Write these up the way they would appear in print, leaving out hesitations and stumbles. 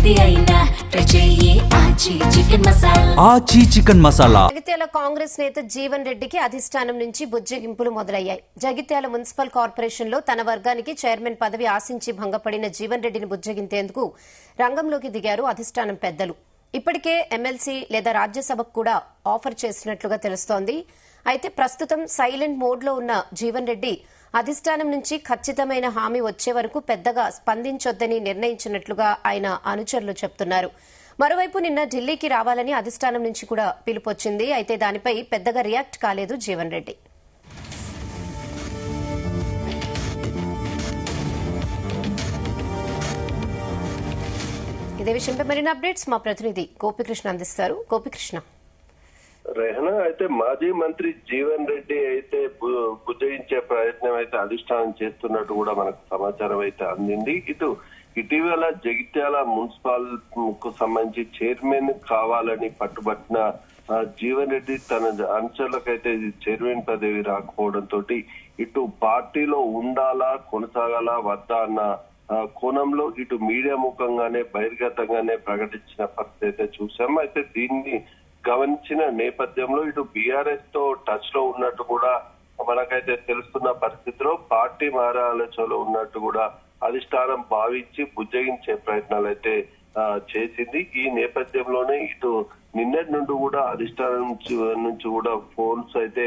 ఏది అయినా ట్రై చెయ్యి ఆచి చికెన్ మసాలా. ఆచి చికెన్ మసాలా. జగిత్యాల కాంగ్రెస్ నేత జీవన్ రెడ్డికి అధిష్టానం నుంచి బుజ్జగింపులు మొదలయ్యాయి. జగిత్యాల మున్సిపల్ కార్పొరేషన్ లో తన వర్గానికి చైర్మన్ పదవి ఆశించి భంగపడిన జీవన్ రెడ్డిని బుజ్జగించేందుకు రంగంలోకి దిగారు అధిష్టానం పెద్దలు. ఇప్పటికే ఎమ్మెల్సీ లేదా రాజ్యసభకు కూడా ఆఫర్ చేసినట్లుగా తెలుస్తోంది. అయితే ప్రస్తుతం సైలెంట్ మోడ్ లో ఉన్న జీవన్ రెడ్డి అధిష్టానం నుంచి ఖచ్చితమైన హామీ వచ్చే వరకు పెద్దగా స్పందించొద్దని నిర్ణయించినట్లుగా ఆయన అనుచరులు చెబుతున్నారు. మరోవైపు నిన్న ఢిల్లీకి రావాలని అధిష్టానం నుంచి కూడా పిలుపొచ్చింది. అయితే దానిపై పెద్దగా రియాక్ట్ కాలేదు జీవన్ రెడ్డి. ఇదే విషయంపై మరిన్ని అప్డేట్స్ మా ప్రతినిధి గోపికృష్ణ అందిస్తారు. గోపికృష్ణ. రెహనా, అయితే మాజీ మంత్రి జీవన్ రెడ్డి అయితే బుజ్జగించే ప్రయత్నం అయితే అధిష్టానం చేస్తున్నట్టు కూడా మనకు సమాచారం అయితే అందింది. ఇటీవల జగిత్యాల మున్సిపల్ కు సంబంధించి చైర్మన్ కావాలని పట్టుబట్టిన జీవన్ రెడ్డి తన అనుచరులకైతే చైర్మన్ పదవి రాకపోవడంతో ఇటు పార్టీలో ఉండాలా కొనసాగాలా వద్దా అన్న కోణంలో ఇటు మీడియా ముఖంగానే బహిర్గతంగానే ప్రకటించిన పరిస్థితి అయితే చూసాం. అయితే దీన్ని గమనించిన నేపథ్యంలో ఇటు బీఆర్ఎస్ తో టచ్ లో ఉన్నట్టు కూడా మనకైతే తెలుస్తున్న పరిస్థితిలో పార్టీ మారే ఆలోచనలో ఉన్నట్టు కూడా అధిష్టానం భావించి బుజ్జగించే ప్రయత్నాలు అయితే చేసింది. ఈ నేపథ్యంలోనే ఇటు నిన్నటి నుండి కూడా అధిష్టానం నుంచి కూడా ఫోన్స్ అయితే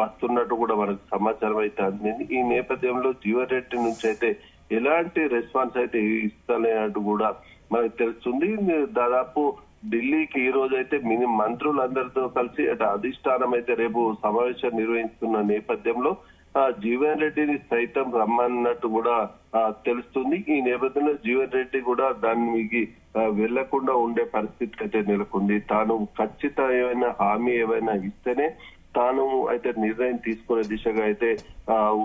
వస్తున్నట్టు కూడా మనకు సమాచారం అయితే అందింది. ఈ నేపథ్యంలో జీవన్ రెడ్డి నుంచి అయితే ఎలాంటి రెస్పాన్స్ అయితే ఇస్తానట్టు కూడా మనకు తెలుస్తుంది. దాదాపు ఢిల్లీకి ఈ రోజు అయితే మంత్రులందరితో కలిసి అటు అధిష్టానం అయితే రేపు సమావేశం నిర్వహిస్తున్న నేపథ్యంలో జీవన్ రెడ్డిని సైతం రమ్మన్నట్టు కూడా తెలుస్తుంది. ఈ నేపథ్యంలో జీవన్ రెడ్డి కూడా దానికి వెళ్లకుండా ఉండే పరిస్థితి అయితే నెలకొంది. తాను ఖచ్చితమైన హామీ ఏమైనా ఇస్తేనే తాను అయితే నిర్ణయం తీసుకునే దిశగా అయితే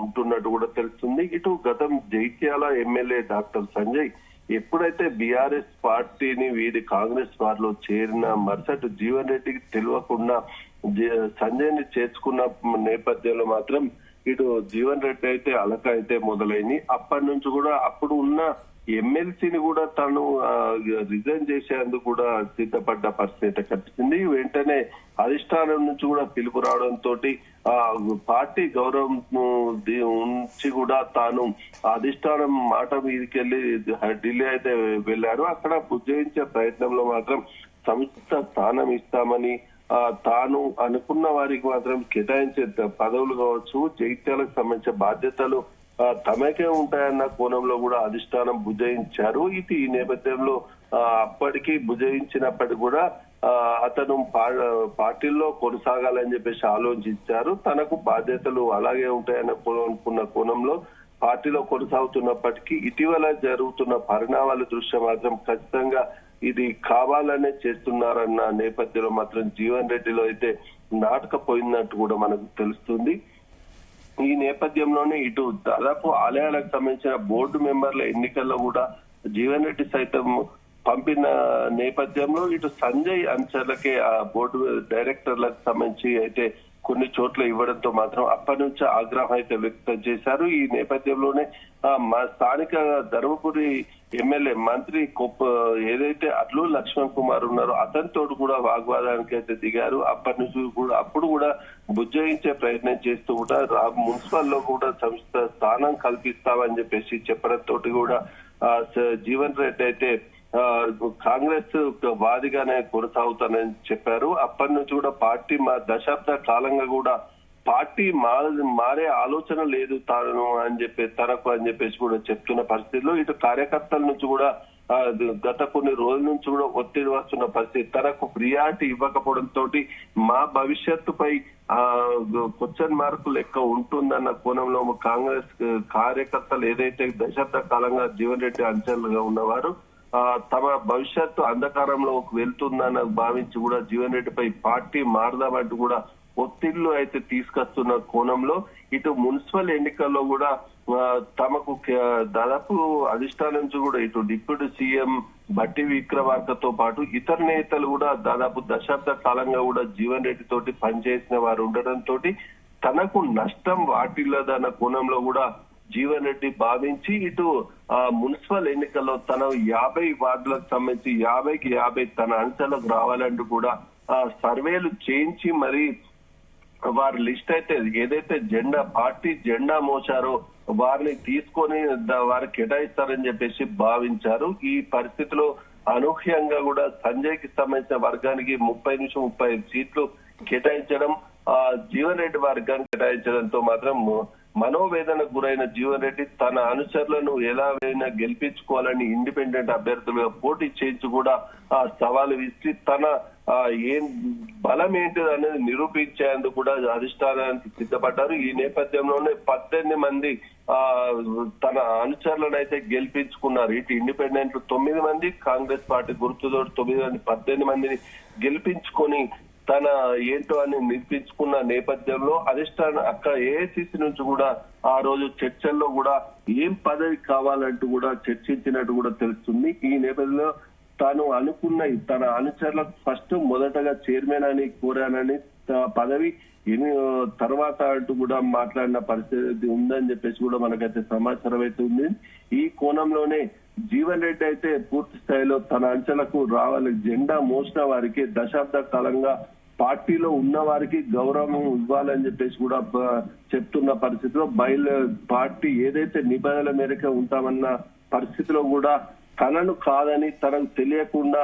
ఉంటున్నట్టు కూడా తెలుస్తుంది. ఇటు గతం జగిత్యాల ఎమ్మెల్యే డాక్టర్ సంజయ్ ఎప్పుడైతే బీఆర్ఎస్ పార్టీని వీడి కాంగ్రెస్ వారిలో చేరిన మరుసటి జీవన్ రెడ్డికి తెలియకుండా సంజయ్ ని చేర్చుకున్న నేపథ్యంలో మాత్రం ఇటు జీవన్ రెడ్డి అయితే అలక అయితే మొదలైంది. అప్పటి నుంచి కూడా అప్పుడు ఉన్న ఎమ్మెల్సీని కూడా తను రిజైన్ చేసేందుకు కూడా సిద్ధపడ్డ పరిస్థితి కనిపిస్తుంది. వెంటనే అధిష్టానం నుంచి కూడా పిలుపు రావడంతో పార్టీ గౌరవం ఉంచి కూడా తాను అధిష్టానం మాట మీదకెళ్లి ఢిల్లీ అయితే వెళ్లారు. అక్కడ బుజ్జగించే ప్రయత్నంలో మాత్రం సముచిత స్థానం ఇస్తామని తాను అనుకున్న వారికి మాత్రం కేటాయించే పదవులు కావచ్చు, జగిత్యాలకు సంబంధించిన బాధ్యతలు తమకే ఉంటాయన్న కోణంలో కూడా అధిష్టానం బుజ్జగించారు. ఇది ఈ నేపథ్యంలో అప్పటికి బుజ్జగించినప్పటికీ కూడా అతను పార్టీల్లో కొనసాగాలని చెప్పేసి ఆలోచించారు. తనకు బాధ్యతలు అలాగే ఉంటాయన్న అనుకున్న కోణంలో పార్టీలో కొనసాగుతున్నప్పటికీ ఇటీవల జరుగుతున్న పరిణామాల దృష్ట్యా మాత్రం ఖచ్చితంగా ఇది కావాలనే చేస్తున్నారన్న నేపథ్యంలో మాత్రం జీవన్ రెడ్డిలో అయితే నాటకపోయినట్టు కూడా మనకు తెలుస్తుంది. ఈ నేపథ్యంలోనే ఇటు దాదాపు ఆలయాలకు సంబంధించిన బోర్డు మెంబర్ల ఎన్నికల్లో కూడా జీవన్ రెడ్డి సైతం పంపిన నేపథ్యంలో ఇటు సంజయ్ అనుచరులకే ఆ బోర్డు డైరెక్టర్లకు సంబంధించి అయితే కొన్ని చోట్ల ఇవ్వడంతో మాత్రం అప్పటి నుంచి ఆగ్రహం అయితే వ్యక్తం చేశారు. ఈ నేపథ్యంలోనే మా స్థానిక ధర్మపురి ఎమ్మెల్యే మంత్రి ఏదైతే అడ్లు లక్ష్మణ్ కుమార్ ఉన్నారో అతనితో కూడా వాగ్వాదానికి అయితే దిగారు. అప్పటి నుంచి కూడా అప్పుడు కూడా బుజ్జగించే ప్రయత్నం చేస్తూ కూడా మున్సిపల్ లో కూడా సంస్థ స్థానం కల్పిస్తామని చెప్పేసి చెప్పడంతో కూడా జీవన్ రెడ్డి అయితే కాంగ్రెస్ వాదిగానే కొనసాగుతానని చెప్పారు. అప్పటి నుంచి కూడా పార్టీ దశాబ్ద కాలంగా కూడా పార్టీ మారే ఆలోచన లేదు తాను తనకు అని చెప్పేసి కూడా చెప్తున్న పరిస్థితిలో ఇటు కార్యకర్తల నుంచి కూడా గత కొన్ని రోజుల నుంచి కూడా ఒత్తిడి వస్తున్న పరిస్థితి. తనకు ప్రియారిటీ ఇవ్వకపోవడంతో మా భవిష్యత్తుపై క్వశ్చన్ మార్కులు ఎక్కువ ఉంటుందన్న కోణంలో కాంగ్రెస్ కార్యకర్తలు ఏదైతే దశాబ్ద కాలంగా జీవన్ రెడ్డి అంచనాలుగా ఉన్నవారు తమ భవిష్యత్తు అంధకారంలో వెళ్తుందని భావించి కూడా జీవన్ రెడ్డిపై పార్టీ మారదామంటూ కూడా ఒత్తిళ్లు అయితే తీసుకొస్తున్న కోణంలో ఇటు మున్సిపల్ ఎన్నికల్లో కూడా తమకు దాదాపు అధిష్టానం నుంచి కూడా ఇటు డిప్యూటీ సీఎం బట్టి విక్రమార్కతో పాటు ఇతర నేతలు కూడా దాదాపు దశాబ్ద కాలంగా కూడా జీవన్ రెడ్డి తోటి పనిచేసిన వారు ఉండడంతో తనకు నష్టం వాటిల్లదన్న కోణంలో కూడా జీవన్ రెడ్డి భావించి ఇటు మున్సిపల్ ఎన్నికల్లో తన 50 వార్డులకు సంబంధించి 50కి 50 తన అంశాలకు రావాలంటూ కూడా సర్వేలు చేయించి మరి వారి లిస్ట్ అయితే ఏదైతే పార్టీ జెండా మోసారో వారిని తీసుకొని వారికి కేటాయిస్తారని చెప్పేసి భావించారు. ఈ పరిస్థితిలో అనూహ్యంగా కూడా సంజయ్కి సంబంధించిన వర్గానికి 30-35 సీట్లు కేటాయించడం, జీవన్ రెడ్డి వర్గాన్ని కేటాయించడంతో మాత్రం మనోవేదనకు గురైన జీవన్ రెడ్డి తన అనుచరులను ఎలాగైనా గెలిపించుకోవాలని ఇండిపెండెంట్ అభ్యర్థులుగా పోటీ చేయించి కూడా సవాలు విసిరి తన ఏం బలం ఏంటిది అనేది నిరూపించేందుకు కూడా అధిష్టానానికి సిద్ధపడ్డారు. ఈ నేపథ్యంలోనే 18 మంది తన అనుచరులను అయితే గెలిపించుకున్నారు. ఇటు ఇండిపెండెంట్ 9 మంది, కాంగ్రెస్ పార్టీ గుర్తుతోటి 18 మందిని గెలిపించుకొని తన ఏంటో అని నిరూపించుకున్న నేపథ్యంలో అధిష్టానం ఏఐసిసి నుంచి కూడా ఆ రోజు చర్చల్లో కూడా ఏం పదవి కావాలంటూ కూడా చర్చించినట్టు కూడా తెలుస్తుంది. ఈ నేపథ్యంలో తాను అనుకున్న తన అనుచరులకు ఫస్ట్ మొదటగా చైర్మన్ అని కోరానని పదవి తర్వాత అంటూ కూడా మాట్లాడిన పరిస్థితి ఉందని చెప్పేసి కూడా మనకైతే సమాచారం అయితే ఉంది. ఈ కోణంలోనే జీవన్ రెడ్డి అయితే పూర్తి స్థాయిలో తన అంచెలకు రావాలి, జెండా మోసిన వారికి దశాబ్ద కాలంగా పార్టీలో ఉన్న వారికి గౌరవం ఇవ్వాలని చెప్పేసి కూడా చెప్తున్న పరిస్థితిలో పార్టీ ఏదైతే నిబంధనల మేరకు ఉంటామన్న పరిస్థితిలో కూడా తనను కాదని తనకు తెలియకుండా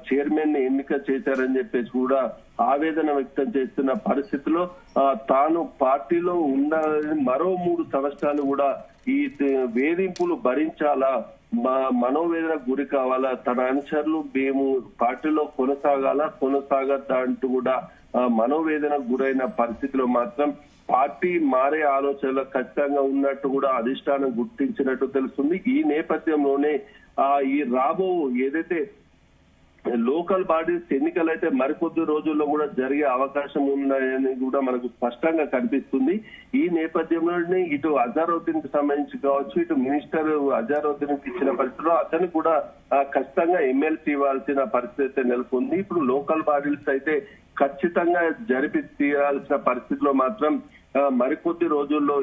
చైర్మన్ ని ఎన్నిక చేశారని చెప్పేసి కూడా ఆవేదన వ్యక్తం చేస్తున్న పరిస్థితిలో తాను పార్టీలో ఉండాలని మరో 3 సంవత్సరాలు కూడా ఈ వేధింపులు భరించాలా, మనోవేదన గురి కావాలా, తన అనుచరులు మేము పార్టీలో కొనసాగద్దా అంటూ కూడా మనోవేదన గురైన పరిస్థితిలో మాత్రం పార్టీ మారే ఆలోచనలు ఖచ్చితంగా ఉన్నట్టు కూడా అధిష్టానం గుర్తించినట్టు తెలుస్తుంది. ఈ నేపథ్యంలోనే ఈ ఏదైతే లోకల్ బాడీస్ ఎన్నికలైతే మరికొద్ది రోజుల్లో కూడా జరిగే అవకాశం ఉన్నాయని కూడా మనకు స్పష్టంగా కనిపిస్తుంది. ఈ నేపథ్యంలోనే ఇటు అజారుద్దీన్ కి సంబంధించి కావచ్చు, ఇటు మినిస్టర్ అజారుద్దీన్ కి ఇచ్చిన పరిస్థితిలో అతను కూడా ఖచ్చితంగా ఎమ్మెల్సీ ఇవ్వాల్సిన పరిస్థితి నెలకొంది. ఇప్పుడు లోకల్ బాడీస్ అయితే ఖచ్చితంగా జరిపి తీరాల్సిన పరిస్థితిలో మాత్రం మరికొద్ది రోజుల్లో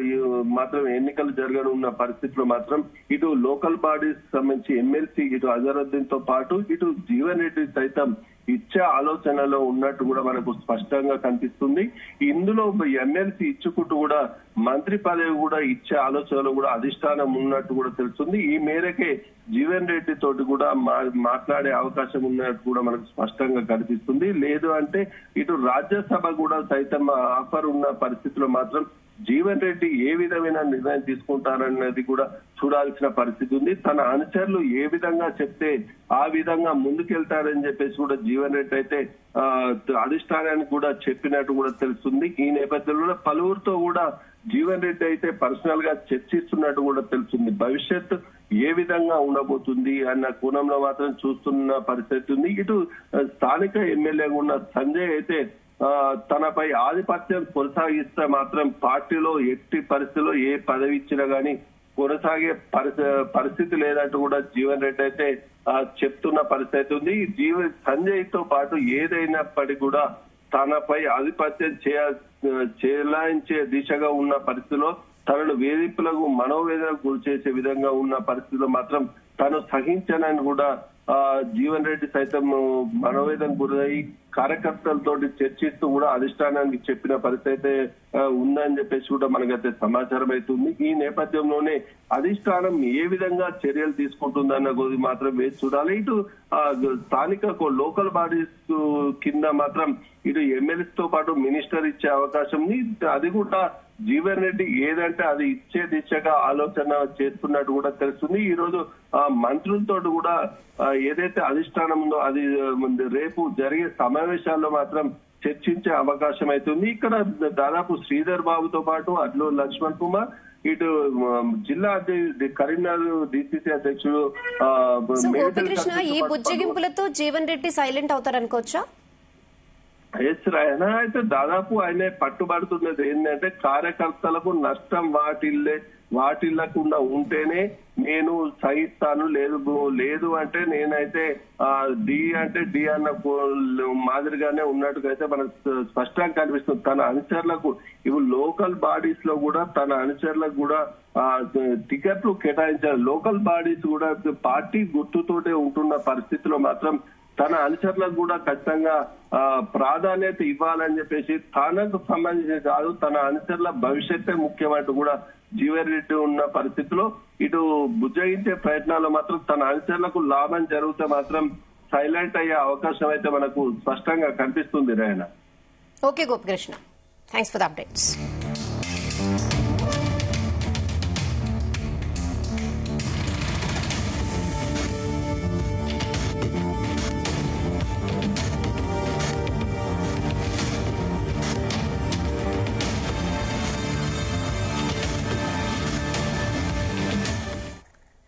మాత్రం ఎన్నికలు జరగనున్న పరిస్థితిలో మాత్రం ఇటు లోకల్ బాడీస్ సంబంధించి ఎమ్మెల్సీ ఇటు అజరుద్దీన్ తో పాటు ఇటు జీవన్ రెడ్డి సైతం ఇచ్చే ఆలోచనలో ఉన్నట్టు కూడా మనకు స్పష్టంగా కనిపిస్తుంది. ఇందులో ఎమ్మెల్సీ ఇచ్చుకుంటూ కూడా మంత్రి పదవి కూడా ఇచ్చే ఆలోచనలో కూడా అధిష్టానం ఉన్నట్టు కూడా తెలుస్తుంది. ఈ మేరకే జీవన్ రెడ్డి తోటి కూడా మాట్లాడే అవకాశం ఉన్నట్టు కూడా మనకు స్పష్టంగా కనిపిస్తుంది. లేదు అంటే ఇటు రాజ్యసభ కూడా సైతం ఆఫర్ ఉన్న పరిస్థితిలో మాత్రం జీవన్ రెడ్డి ఏ విధమైన నిర్ణయం తీసుకుంటారన్నది కూడా చూడాల్సిన పరిస్థితి ఉంది. తన అనుచరులు ఏ విధంగా చెప్తే ఆ విధంగా ముందుకెళ్తారని చెప్పేసి కూడా జీవన్ రెడ్డి అయితే అధిష్టానానికి కూడా చెప్పినట్టు కూడా తెలుస్తుంది. ఈ నేపథ్యంలో పలువురితో కూడా జీవన్ రెడ్డి అయితే పర్సనల్ గా చర్చిస్తున్నట్టు కూడా తెలుస్తుంది. భవిష్యత్ ఏ విధంగా ఉండబోతుంది అన్న కోణంలో మాత్రం చూస్తున్న పరిస్థితి ఉంది. ఇటు స్థానిక ఎమ్మెల్యేగా ఉన్న సంజయ్ అయితే తనపై ఆధిపత్యం కొనసాగిస్తే మాత్రం పార్టీలో ఎట్టి పరిస్థితిలో ఏ పదవి ఇచ్చినా గానీ కొనసాగే పరిస్థితి లేదంటూ కూడా జీవన్ రెడ్డి అయితే చెప్తున్న పరిస్థితి ఉంది. సంజయ్ తో పాటు ఏదైనప్పటికీ కూడా తనపై ఆధిపత్యం చెలాయించే దిశగా ఉన్న పరిస్థితిలో తనను వేధింపులకు మనోవేదనకు గురి చేసే విధంగా ఉన్న పరిస్థితిలో మాత్రం తను సహించనని కూడా జీవన్ రెడ్డి సైతం మనోవేదన గురై కార్యకర్తలతో చర్చిస్తూ కూడా అధిష్టానానికి చెప్పిన పరిస్థితి ఉందని చెప్పేసి కూడా మనకైతే సమాచారం అవుతుంది. ఈ నేపథ్యంలోనే అధిష్టానం ఏ విధంగా చర్యలు తీసుకుంటుందన్న కొద్ది మాత్రం వేసి చూడాలి. ఇటు స్థానిక లోకల్ బాడీస్ కింద మాత్రం ఇటు ఎమ్మెల్యేస్ తో పాటు మినిస్టర్ ఇచ్చే అవకాశం ఉంది. అది కూడా జీవన్ రెడ్డి ఏదంటే అది ఇచ్చే దిశగా ఆలోచన చేస్తున్నట్టు కూడా తెలుస్తుంది. ఈ రోజు మంత్రులతో కూడా ఏదైతే అధిష్టానం ఉందో అది రేపు జరిగే సమావేశాల్లో మాత్రం చర్చించే అవకాశం అవుతుంది. ఇక్కడ దాదాపు శ్రీధర్ బాబుతో పాటు అడ్లూరు లక్ష్మణ్ కుమార్, ఇటు జిల్లా కరీంనగర్ డిసిసి అధ్యక్షుడు గోపికృష్ణ, ఈ బుజ్జగింపులతో జీవన్ రెడ్డి సైలెంట్ అవుతారనుకోవచ్చా? ఆయన అయితే దాదాపు ఆయన పట్టుబడుతున్నది ఏంటంటే కార్యకర్తలకు నష్టం వాటిల్లకుండా ఉంటేనే నేను సహిస్తాను, లేదు అంటే నేనైతే డి అంటే డి అన్న మాదిరిగానే ఉన్నట్టుగా మనకు స్పష్టంగా కనిపిస్తుంది. తన అనుచరులకు ఇప్పుడు లోకల్ బాడీస్ లో కూడా తన అనుచరులకు కూడా టికెట్లు కేటాయించారు. లోకల్ బాడీస్ కూడా పార్టీ గుర్తుతోటే ఉంటున్న పరిస్థితిలో మాత్రం తన అనుచరులకు కూడా ఖచ్చితంగా ప్రాధాన్యత ఇవ్వాలని చెప్పేసి తనకు సంబంధించి కాదు తన అనుచరుల భవిష్యత్తే ముఖ్యమంటూ కూడా జీవన్ రెడ్డి ఉన్న పరిస్థితిలో ఇటు బుజ్జగించే ప్రయత్నాలు మాత్రం తన అనుచరులకు లాభం జరిగితే మాత్రం సైలెంట్ అయ్యే అవకాశం అయితే మనకు స్పష్టంగా కనిపిస్తుంది. రేణ. Okay Gopikrishna, thanks for the updates.